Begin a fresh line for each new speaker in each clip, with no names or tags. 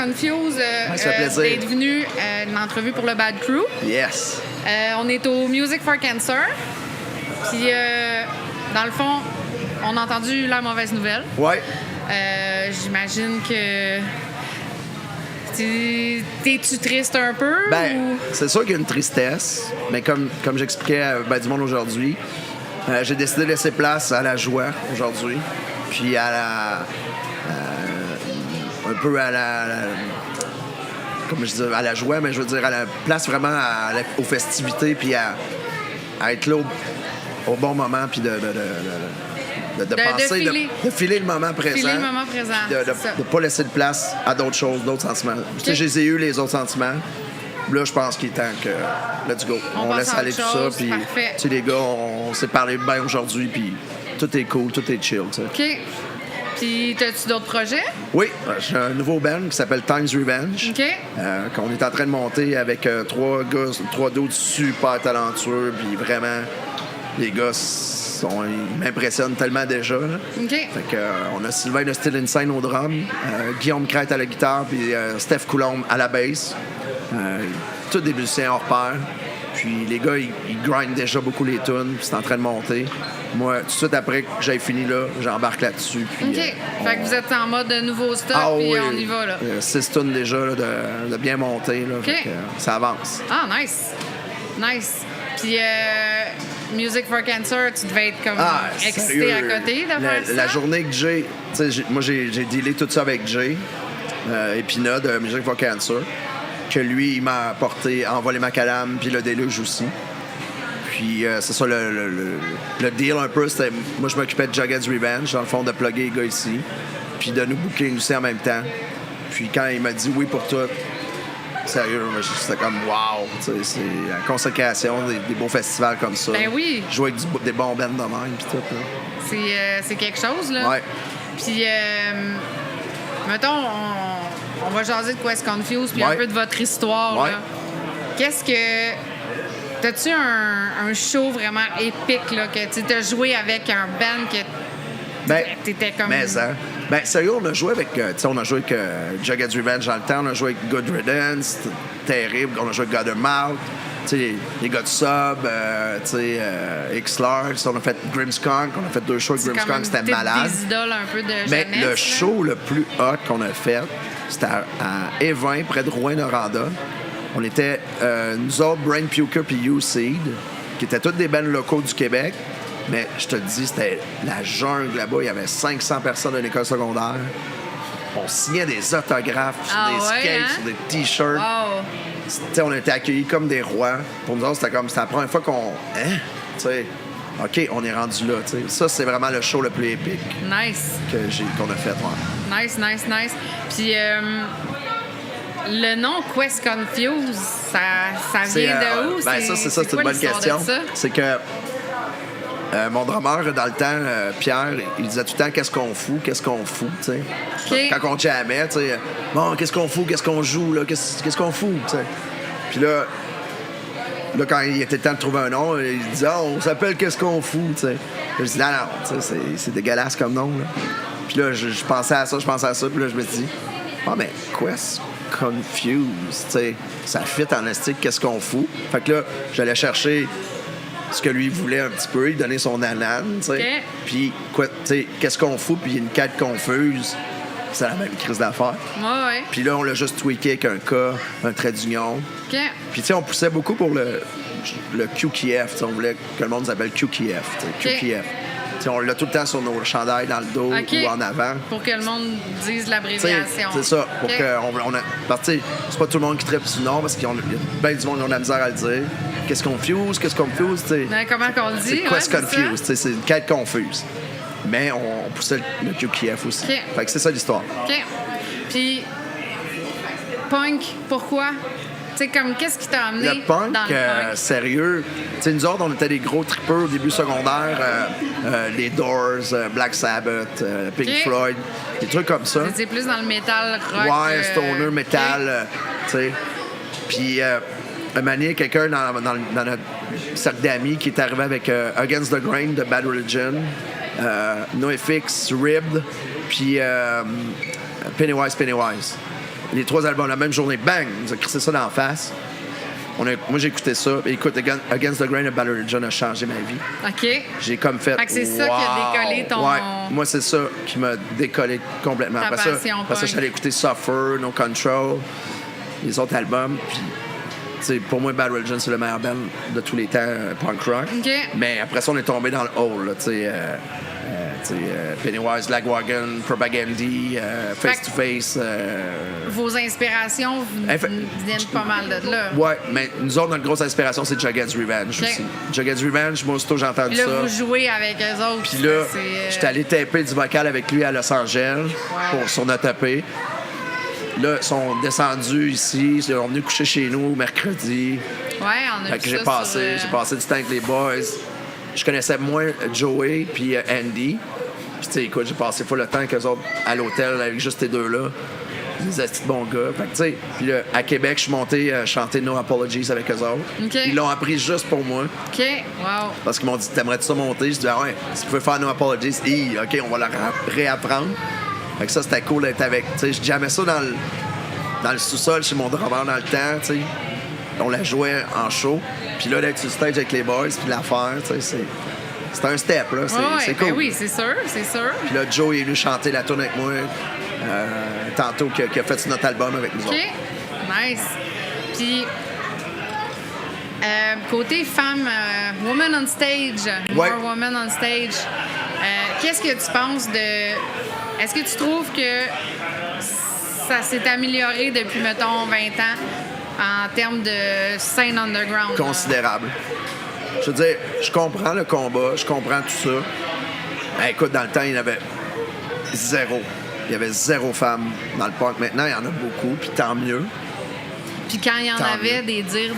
Confused
ça fait plaisir.
d'être venu une entrevue pour le Bad Crew.
Yes.
On est au Music for Cancer. Puis, dans le fond, on a entendu la mauvaise nouvelle.
Ouais.
J'imagine que... T'es-tu triste un peu?
Ben,
ou...
c'est sûr qu'il y a une tristesse, mais comme j'expliquais à du monde aujourd'hui, j'ai décidé de laisser place à la joie aujourd'hui, puis à la... un peu à la comme je dis, à la joie, mais je veux dire à la place vraiment aux festivités, puis à être là au bon moment, puis de penser, de filer le moment présent.
Filer le moment présent,
De ne pas laisser de place à d'autres choses, d'autres sentiments. Tu sais, je les ai eu, les autres sentiments. Là, je pense qu'il est temps que... Let's go. On laisse aller tout ça. Puis, tu sais, les gars, on s'est parlé bien aujourd'hui, puis tout est cool, tout est chill, tu sais.
OK. Puis, as-tu d'autres projets?
Oui, j'ai un nouveau band qui s'appelle Times Revenge.
OK.
Qu'on est en train de monter avec trois dudes super talentueux, puis vraiment, les gars... ils m'impressionnent tellement déjà. Là.
OK.
Fait que, on a Sylvain de Still Insane au drum, Guillaume Crête à la guitare, puis Steph Coulombe à la bass. Tous des musiciens hors pair. Puis les gars, ils grindent déjà beaucoup les tunes, puis c'est en train de monter. Moi, tout de suite après que j'ai fini là, j'embarque là-dessus. Puis,
OK. Fait que vous êtes en mode nouveau stock, puis
oui.
on y va, là.
6 tunes déjà là, de bien monter. Là,
OK.
Fait que, ça avance.
Ah, nice. Nice. Puis, Music for Cancer, tu devais être comme excité
sérieux,
à côté de faire ça?
La journée que moi, j'ai dealé tout ça avec Jay, Épina de Music for Cancer, que lui, il m'a apporté Envoler Macadam, puis le déluge aussi. Puis, c'est ça, le deal un peu, c'était... Moi, je m'occupais de Jagged's Revenge, dans le fond, de plugger les gars ici, puis de nous booker aussi en même temps. Puis, quand il m'a dit oui pour tout, sérieux, c'était comme wow, c'est la consécration des beaux festivals comme ça.
Ben oui.
Jouer avec des bons bands de même, puis tout. Là.
C'est quelque chose, là.
Ouais.
Puis, mettons, on va jaser de Quest Confused, puis un peu de votre histoire,
ouais.
là. Qu'est-ce que... T'as-tu un show vraiment épique, là, que tu as joué avec un band que t'étais comme...
Ben, sérieux, on a joué avec... Jagged's Revenge dans le temps. On a joué avec Good Riddance. C'était terrible. On a joué avec Guttermouth. Les gars de Sub. X-Large. On a fait Grimmskunk. On a fait 2 shows avec Grimmskunk. C'était malade.
Des idoles un peu de jeunesse.
Mais le show le plus hot qu'on a fait, c'était à Évin, près de Rouyn-Noranda. On était, nous autres, Brain Puker puis U-Seed, qui étaient tous des bands locaux du Québec. Mais je te le dis, c'était la jungle là-bas. Il y avait 500 personnes dans l'école secondaire. On signait des autographes sur des skates, sur des T-shirts.
Wow.
On a été accueillis comme des rois. Pour nous autres, c'était la première fois qu'on... OK, on est rendu là. T'sais. Ça, c'est vraiment le show le plus épique
Nice.
qu'on a fait. Ouais.
Nice. Puis... le nom Quest Confused, ça vient de où?
Ben ça, c'est une bonne question. C'est que mon drummer, dans le temps, Pierre, il disait tout le temps « Qu'est-ce qu'on fout? Qu'est-ce qu'on fout? »
Okay.
Quand on jammait, tu sais, « Bon, qu'est-ce qu'on fout? Qu'est-ce qu'on joue? Là? Qu'est-ce qu'on fout? » Puis là, quand il était temps de trouver un nom, il disait « on s'appelle Qu'est-ce qu'on fout? » Je dis « Non, c'est dégueulasse comme nom. » Puis là, je pensais à ça, puis là, je me dis « Ah, mais Quest Confused, t'sais, ça fit en estique, qu'est-ce qu'on fout? » Fait que là, j'allais chercher ce que lui voulait un petit peu, il donnait son anane, tu sais.
Okay.
Puis, qu'est-ce qu'on fout? Puis il y a une quête confuse. C'est la même crise d'affaires.
Ouais.
Puis là, on l'a juste tweaké avec un K, un trait d'union.
OK.
Puis, tu sais, on poussait beaucoup pour le QKF. On voulait que le monde s'appelle QKF.
Okay.
QKF. T'sais, on l'a tout le temps sur nos chandails dans le dos ou en avant.
Pour que le monde dise l'abréviation.
C'est ça. Pour parce que c'est pas tout le monde qui tripe sur le nom, parce qu'il y a bien du monde qui ont de la misère à le dire. Qu'est-ce qu'on fuse?
Comment qu'on le dit?
Quest Confused? C'est une quête confuse. Mais on poussait le QKF aussi.
Okay.
Fait que c'est ça l'histoire.
OK. Puis, punk, pourquoi? Tu sais, comme, qu'est-ce qui t'a amené
le punk,
dans le punk?
Sérieux. Tu sais, nous autres, on était des gros trippers au début secondaire. Les Doors, Black Sabbath, Pink Floyd, des trucs comme ça.
C'est plus dans le métal rock.
Ouais, stoner, métal, tu sais. Puis, un manier, quelqu'un dans notre cercle d'amis qui est arrivé avec Against the Grain de Bad Religion, NoFX, Ribbed, puis Pennywise. Les 3 albums, la même journée, bang, il nous a crissé ça d'en face. Moi, j'ai écouté ça. Et écoute, Against the Grain de Bad Religion a changé ma vie.
OK.
J'ai comme fait.
Fait que c'est ça qui a décollé ton.
Ouais, moi, c'est ça qui m'a décollé complètement.
Ta
Après
passion
ça, je suis allé écouter Suffer, No Control, les autres albums. Puis, tu sais, pour moi, Bad Religion, c'est le meilleur band de tous les temps, punk rock.
OK.
Mais après ça, on est tombé dans le hole, tu sais. Pennywise, Lagwagon, Propagandhi, Face to Face.
Vos inspirations viennent pas mal de là.
Ouais, mais nous autres, notre grosse inspiration, c'est Jughead's Revenge aussi. Jughead's Revenge, moi, aussitôt j'ai entendu
Puis là,
ça.
vous jouez avec eux autres.
Puis là, j'étais allé taper du vocal avec lui à Los Angeles pour son ATP. Là, ils sont descendus ici, ils sont venus coucher chez nous mercredi.
Ouais, on a
Fait
vu
que
ça
j'ai passé du temps avec les boys. Je connaissais moins Joey puis Andy. Puis, tu sais, écoute, j'ai passé pas le temps avec eux autres à l'hôtel avec juste ces deux-là. Des astis de bons gars. Fait que, tu sais, puis là, à Québec, je suis monté chanter No Apologies avec eux autres.
OK.
Ils l'ont appris juste pour moi.
OK, wow.
Parce qu'ils m'ont dit, t'aimerais-tu ça monter? Je dis, ah ouais, si tu peux faire No Apologies, OK, on va le réapprendre. Fait que ça, c'était cool d'être avec. Tu sais, je jamais ça dans le sous-sol chez mon drummer dans le temps, tu sais. On la jouait en show. Puis là, d'être sur stage avec les boys, puis de la faire, tu sais, c'est un step, là. C'est cool.
Ben oui, c'est sûr, c'est sûr.
Puis là, Joe est venu chanter la tune avec moi tantôt, qui a fait notre album avec nous
OK,
autres.
nice. Puis, côté femme, Woman on Stage,
Ouais.
More Woman on Stage, qu'est-ce que tu penses de... Est-ce que tu trouves que ça s'est amélioré depuis, mettons, 20 ans en termes de scène underground?
Considérable. Je veux dire, je comprends le combat, je comprends tout ça. Ben, écoute, dans le temps, il y en avait zéro. Il y avait zéro femme dans le punk. Maintenant, il y en a beaucoup, puis tant mieux.
Puis quand il y en
Tant
avait,
mieux.
des dires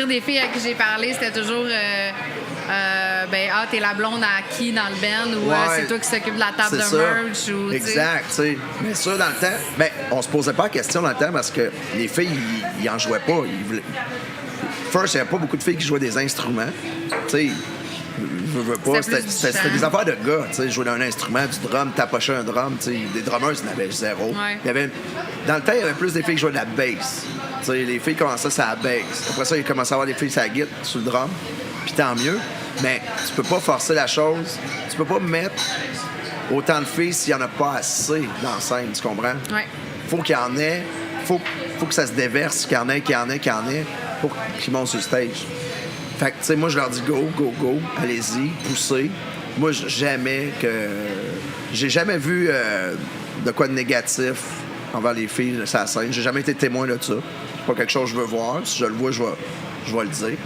des filles à qui j'ai parlé, c'était toujours t'es la blonde à qui dans le band, ou
Ouais,
c'est toi qui s'occupe de la table de
c'est ça.
merch, ou
Exact, tu sais. Mais ça, dans le temps, ben, on se posait pas la question dans le temps parce que les filles, ils en jouaient pas. First, il n'y avait pas beaucoup de filles qui jouaient des instruments. Tu sais, je veux pas. C'était des affaires de gars, tu sais, jouer d'un instrument, du drum, tapocher un drum, tu sais. Des drummers, il y en avait zéro.
Ouais.
Dans le temps, il y avait plus des filles qui jouaient de la bass. Tu sais, les filles commençaient sur la bass. Après ça, il commençait à avoir des filles sur la guitare, sur le drum. Puis tant mieux. Mais tu peux pas forcer la chose. Tu peux pas mettre autant de filles s'il y en a pas assez dans la scène, tu comprends?
Ouais.
Faut qu'il y en ait. Faut que ça se déverse, qu'il y en ait, pour qu'ils montent sur le stage. Fait que, tu sais, moi, je leur dis go, allez-y, poussez. Moi, j'ai jamais vu de quoi de négatif envers les filles sur la scène. J'ai jamais été témoin de ça. C'est pas quelque chose que je veux voir. Si je le vois, je vais le dire.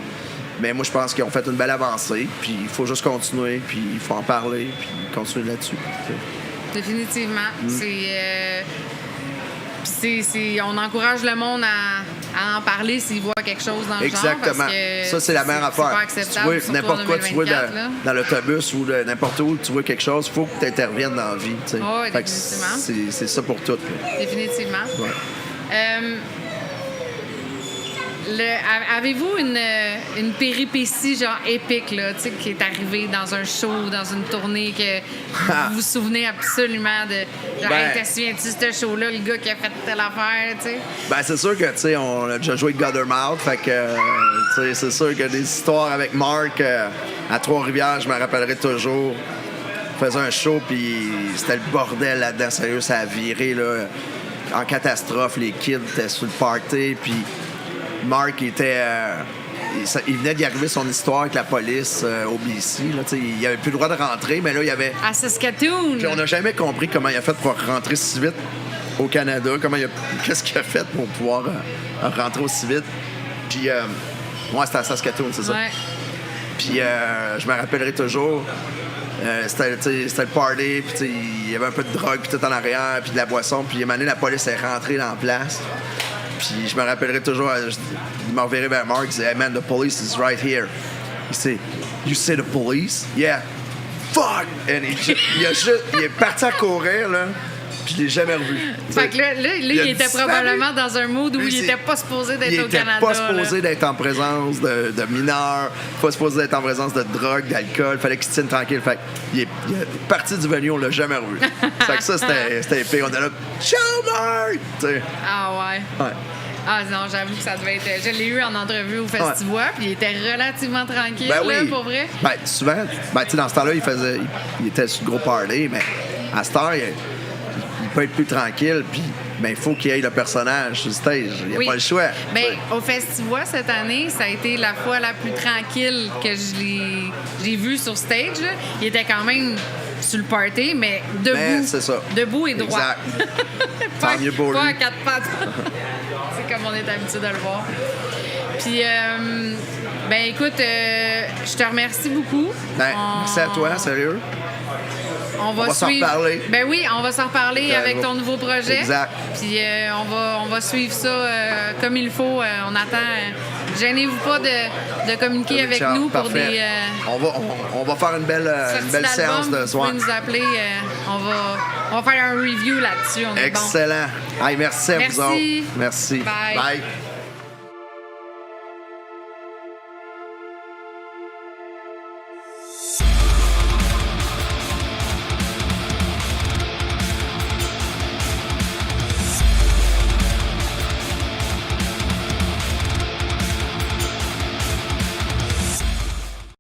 Mais moi, je pense qu'ils ont fait une belle avancée. Puis il faut juste continuer, puis il faut en parler, puis continuer là-dessus.
Définitivement. On encourage le monde à en parler s'il voit quelque chose dans le
Exactement.
genre. Parce que
ça, c'est la meilleure affaire.
C'est pas acceptable,
Tu vois n'importe quoi, tu vois dans l'autobus ou n'importe où, tu vois quelque chose, il faut que tu interviennes dans la vie. Tu sais.
Oui,
Fait que
définitivement.
c'est ça pour tout. Là.
Définitivement.
Ouais.
Avez-vous une péripétie genre épique là, qui est arrivée dans un show, dans une tournée, que vous vous souvenez absolument de genre, hey, te souviens-tu de ce show-là, le gars qui a fait telle affaire, tu sais?
Ben, c'est sûr que, tu sais, on a déjà joué avec Guttermouth, fait que, tu sais, c'est sûr que des histoires avec Mark à Trois-Rivières, je me rappellerai toujours. On faisait un show, puis c'était le bordel là-dedans, sérieux, ça a viré, là, en catastrophe. Les kids étaient sur le party, puis Mark était... il venait d'y arriver son histoire avec la police au BC. Là, il avait plus le droit de rentrer, mais là, il y avait...
À Saskatoon!
Puis on n'a jamais compris comment il a fait pour rentrer si vite au Canada. Qu'est-ce qu'il a fait pour pouvoir rentrer aussi vite. Puis, moi, c'était à Saskatoon, c'est ça.
Ouais.
Puis, je me rappellerai toujours... c'était le party, puis il y avait un peu de drogue, puis tout en arrière, puis de la boisson. Puis, à un moment donné, la police est rentrée dans la place. Puis je me rappellerai toujours, il m'a reviré vers Mark, il disait, hey man, the police is right here. Il dit, you say the police? Yeah. Fuck! And il est parti à courir, là. Puis je l'ai jamais revu.
Fait que là, il
a
était
disparu.
probablement dans un mood où
Lui,
il
c'est-
était pas supposé
Il
d'être au
était
Canada.
pas supposé
là.
d'être en présence de mineurs, pas supposé d'être en présence de drogue, d'alcool. Fallait qu'il se tienne tranquille. Fait qu'il est parti du venue, on l'a jamais revu. Fait que ça, c'était épique. On était là, ciao, Marc! Tu sais.
Ah ouais.
Ouais.
Ah non, j'avoue que ça devait être... Je l'ai eu en entrevue au Festival, puis il était relativement tranquille,
Ben
là,
oui.
pour vrai.
Ben, souvent, tu sais, dans ce temps-là, il était sur le gros party, mais à cette heure, il peut être plus tranquille, puis ben, il faut qu'il y ait le personnage sur le stage. Il n'y a
Oui.
pas le choix.
Ben, au Festival, cette année, ça a été la fois la plus tranquille que j'ai vue sur stage. Là. Il était quand même sur le party, mais debout.
Mais c'est ça.
Debout et droit.
Exact.
pas,
Tant mieux pour
pas
lui.
à quatre pattes. C'est comme on est habitué de le voir. Puis, ben écoute, je te remercie beaucoup.
Ben, merci à toi, sérieux.
On va
s'en
suivre.
reparler.
Ben oui, on va s'en reparler
Ben,
avec ton nouveau projet.
Exact.
Puis on va suivre ça comme il faut. On attend. Gênez-vous pas de communiquer avec
Richard,
nous pour
parfait.
des
On va faire une belle
sorties
séance
d'albums.
de
Vous
soir.
pouvez nous appeler. On va faire un review là-dessus. On est bon.
Excellent. Hey, merci à vous
Merci.
autres. Merci.
Bye.
Bye.